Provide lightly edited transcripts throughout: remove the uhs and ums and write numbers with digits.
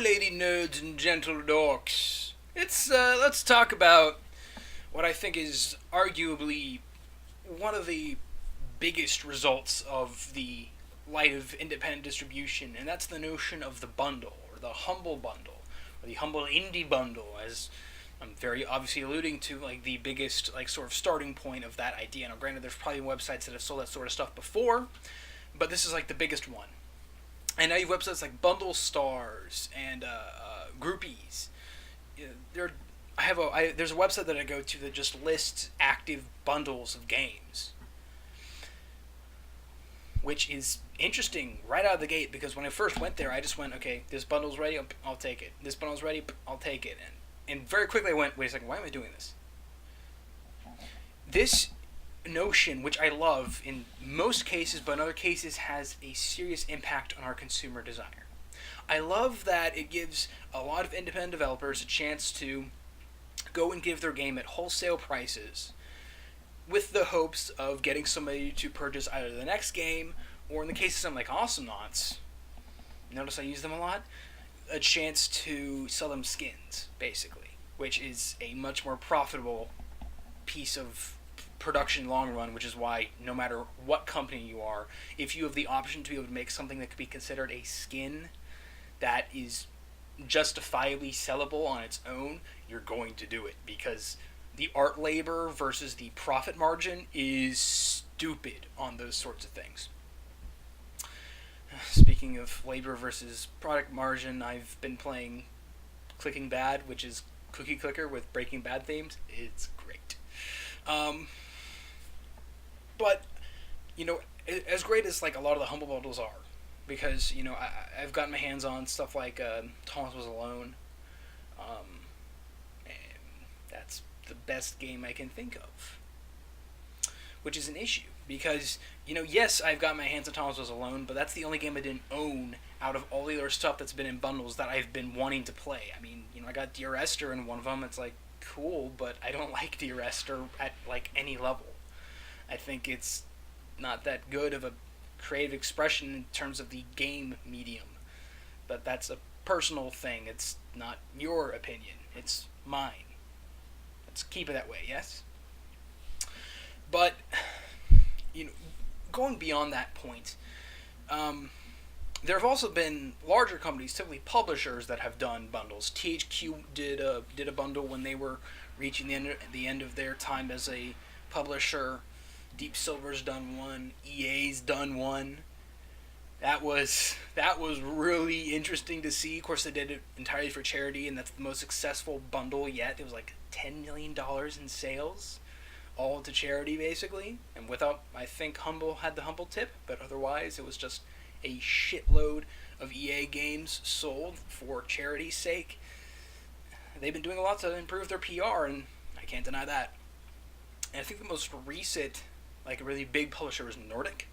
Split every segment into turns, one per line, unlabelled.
lady nerds and gentle dorks. Let's talk about what I think is arguably one of the biggest results of the light of independent distribution, and that's the notion of the bundle, or the humble bundle, or the humble indie bundle, as I'm very obviously alluding to, like the biggest, like sort of starting point of that idea. Now, granted, there's probably websites that have sold that sort of stuff before, but this is like the biggest one. And now you have websites like Bundle Stars and Groupies. There, there's a website that I go to that just lists active bundles of games, which is interesting right out of the gate because when I first went there, I just went, okay, this bundle's ready, I'll take it. This bundle's ready, I'll take it. And very quickly I went, wait a second, why am I doing this? This notion, which I love in most cases, but in other cases has a serious impact on our consumer desire. I love that it gives a lot of independent developers a chance to go and give their game at wholesale prices with the hopes of getting somebody to purchase either the next game, or in the case of something like Awesomenauts, notice I use them a lot, a chance to sell them skins, basically, which is a much more profitable piece of production long run, which is why no matter what company you are, if you have the option to be able to make something that could be considered a skin that is justifiably sellable on its own, you're going to do it, because the art labor versus the profit margin is stupid on those sorts of things. Speaking of labor versus product margin, I've been playing Clicking Bad, which is Cookie Clicker with Breaking Bad themes. It's great. But, as great as like a lot of the humble bundles are, because, I've gotten my hands on stuff like Thomas Was Alone, and that's the best game I can think of, which is an issue, because, yes, I've got my hands on Thomas Was Alone, but that's the only game I didn't own out of all the other stuff that's been in bundles that I've been wanting to play. I mean, I got Dear Esther in one of them, it's like, cool, but I don't like Dear Esther at, like, any level. I think it's not that good of a creative expression in terms of the game medium. But that's a personal thing. It's not your opinion. It's mine. Let's keep it that way, yes? But, going beyond that point, there have also been larger companies, typically publishers, that have done bundles. THQ did a bundle when they were reaching the end of their time as a publisher. Deep Silver's done one. EA's done one. That was really interesting to see. Of course, they did it entirely for charity, and that's the most successful bundle yet. It was like $10 million in sales, all to charity, basically. And without, I think Humble had the Humble tip, but otherwise it was just a shitload of EA games sold for charity's sake. They've been doing a lot to improve their PR, and I can't deny that. And I think the most recent, like a really big publisher, was Nordic,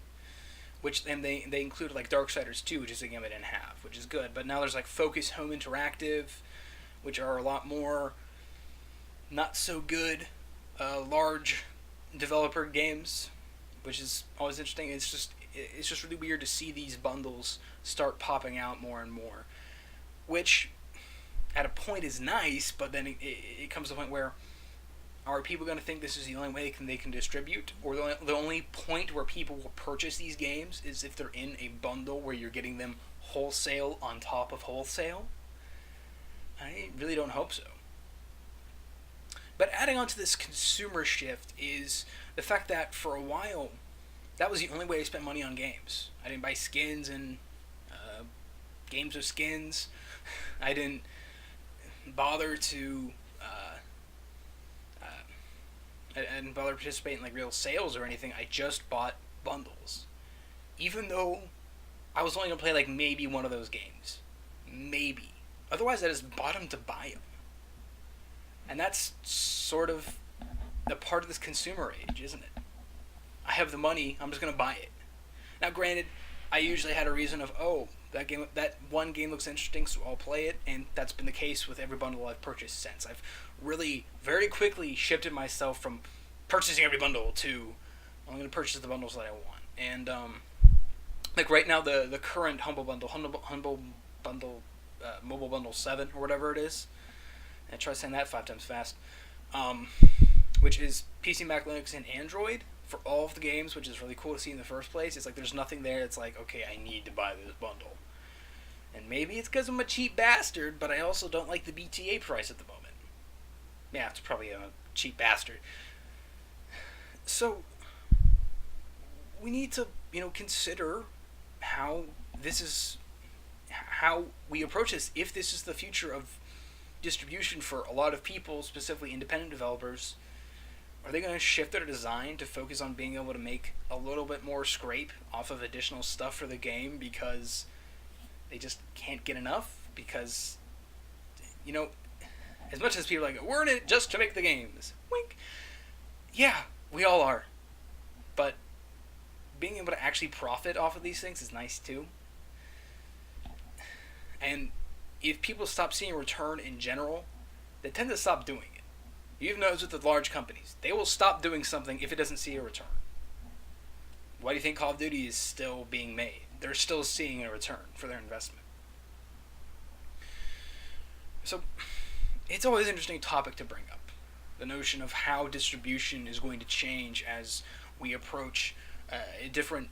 which then they included like Darksiders 2, which is a game I didn't have, which is good. But now there's like Focus Home Interactive, which are a lot more not so good large developer games, which is always interesting. It's just really weird to see these bundles start popping out more and more, which at a point is nice, but then it comes to a point where, are people going to think this is the only way they can distribute? Or the only point where people will purchase these games is if they're in a bundle where you're getting them wholesale on top of wholesale? I really don't hope so. But adding on to this consumer shift is the fact that for a while, that was the only way I spent money on games. I didn't buy skins and games with skins. I didn't bother to I didn't bother to participate in like real sales or anything. I just bought bundles, even though I was only gonna play like maybe one of those games, maybe. Otherwise, I just bought them to buy them, and that's sort of the part of this consumer age, isn't it? I have the money, I'm just gonna buy it. Now, granted, I usually had a reason of, that one game looks interesting, so I'll play it, and that's been the case with every bundle I've purchased since. I've really very quickly shifted myself from purchasing every bundle to, I'm going to purchase the bundles that I want. And like right now, the current Humble Bundle Mobile Bundle 7 or whatever it is. And try saying that 5 times fast. Which is PC, Mac, Linux, and Android for all of the games, which is really cool to see in the first place. It's like there's nothing there. It's like, okay, I need to buy this bundle. And maybe it's because I'm a cheap bastard, but I also don't like the BTA price at the moment. Yeah, it's probably a cheap bastard. So, we need to, consider how we approach this. If this is the future of distribution for a lot of people, specifically independent developers, are they going to shift their design to focus on being able to make a little bit more scrape off of additional stuff for the game because they just can't get enough? Because, as much as people are like, we're in it just to make the games. Wink. Yeah, we all are. But being able to actually profit off of these things is nice too. And if people stop seeing a return in general, they tend to stop doing it. You've noticed with the large companies, they will stop doing something if it doesn't see a return. Why do you think Call of Duty is still being made? They're still seeing a return for their investment. So, it's always an interesting topic to bring up. The notion of how distribution is going to change as we approach a different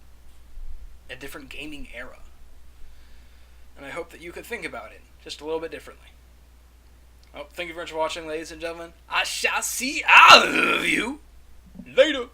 gaming era. And I hope that you could think about it just a little bit differently. Well, thank you very much for watching, ladies and gentlemen. I shall see all of you later.